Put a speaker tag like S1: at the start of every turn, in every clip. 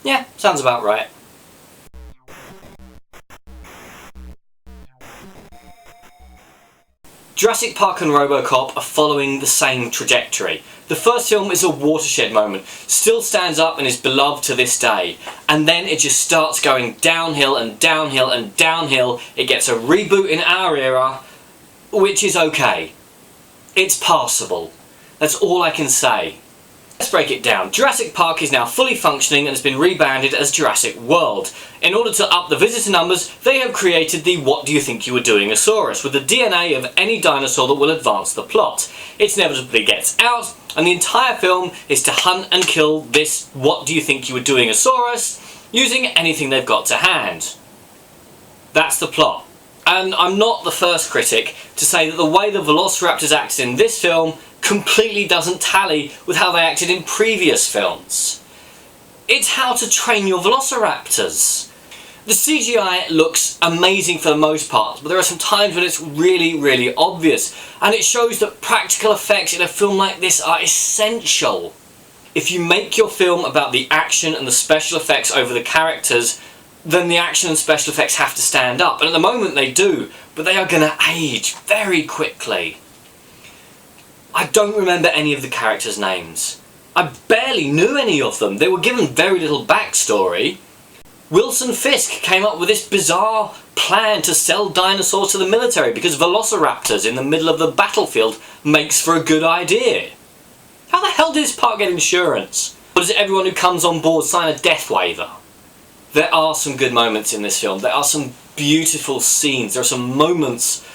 S1: Yeah, sounds about right. Jurassic Park and RoboCop are following the same trajectory. The first film is a watershed moment, still stands up and is beloved to this day, and then it just starts going downhill and downhill and downhill. It gets a reboot in our era, which is okay. It's passable. That's all I can say. Let's break it down. Jurassic Park is now fully functioning and has been rebranded as Jurrasic World. In order to up the visitor numbers, they have created the What Do You Think You Were Doing-osaurus with the DNA of any dinosaur that will advance the plot. It inevitably gets out, and the entire film is to hunt and kill this What Do You Think You Were Doing-osaurus using anything they've got to hand. That's the plot. And I'm not the first critic to say that the way the Velociraptors acted in this film completely doesn't tally with how they acted in previous films. It's how to train your Velociraptors. The CGI looks amazing for the most part, but there are some times when it's really obvious, and it shows that practical effects in a film like this are essential. If you make your film about the action and the special effects over the characters, then the action and special effects have to stand up, and at the moment they do, but they are going to age very quickly. I don't remember any of the characters' names. I barely knew any of them. They were given very little backstory. Wilson Fisk came up with this bizarre plan to sell dinosaurs to the military because Velociraptors in the middle of the battlefield makes for a good idea. How the hell did this park get insurance? Or does everyone who comes on board sign a death waiver? There are some good moments in this film. There are some beautiful scenes. There are some moments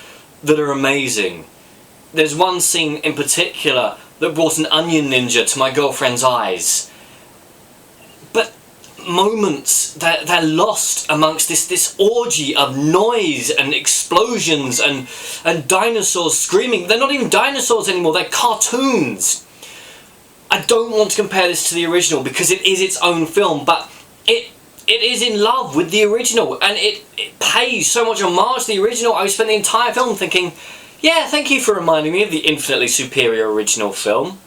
S1: that are amazing. There's one scene in particular that brought an onion ninja to my girlfriend's eyes. But moments, they're lost amongst this orgy of noise and explosions and dinosaurs screaming. They're not even dinosaurs anymore, they're cartoons. I don't want to compare this to the original because it is its own film, but it is in love with the original, and it pays so much homage to the original. I spent the entire film thinking, yeah, thank you for reminding me of the infinitely superior original film.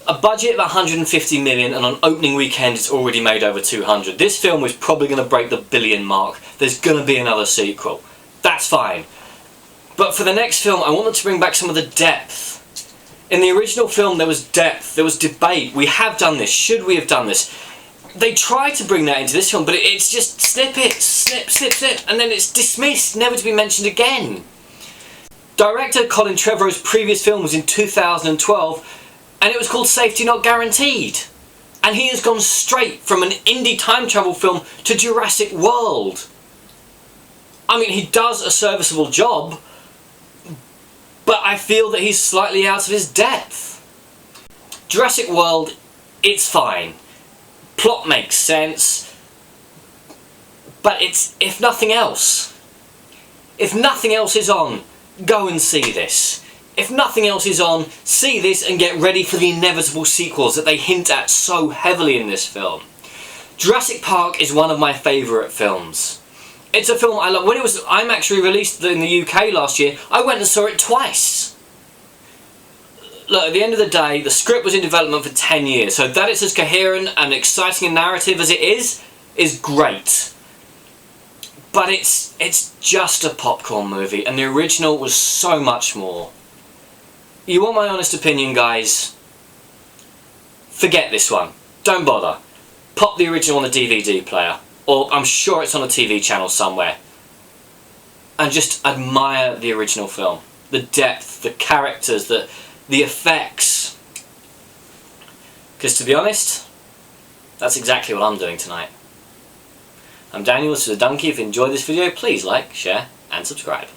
S1: A budget of 150 million, and on opening weekend it's already made over 200. This film was probably going to break the billion mark. There's going to be another sequel. That's fine. But for the next film, I want them to bring back some of the depth. In the original film there was depth, there was debate. We have done this. Should we have done this? They try to bring that into this film, but it's just snippets, snip, and then it's dismissed, never to be mentioned again. Director Colin Trevorrow's previous film was in 2012, and it was called Safety Not Guaranteed. And he has gone straight from an indie time travel film to Jurrasic World. I mean, he does a serviceable job, but I feel that he's slightly out of his depth. Jurrasic World, it's fine. Plot makes sense, but it's, if nothing else is on, go and see this. If nothing else is on, see this and get ready for the inevitable sequels that they hint at so heavily in this film. Jurassic Park is one of my favourite films. It's a film I love. When it was IMAX re-released in the UK last year, I went and saw it twice. Look, at the end of the day, the script was in development for 10 years, so that it's as coherent and exciting a narrative as it is great. But it's just a popcorn movie, and the original was so much more. You want my honest opinion, guys? Forget this one. Don't bother. Pop the original on a DVD player, or I'm sure it's on a TV channel somewhere. And just admire the original film. The depth, the characters, the effects. Because to be honest, that's exactly what I'm doing tonight. I'm Daniel, this is a Donkey. If you enjoyed this video, please like, share and subscribe.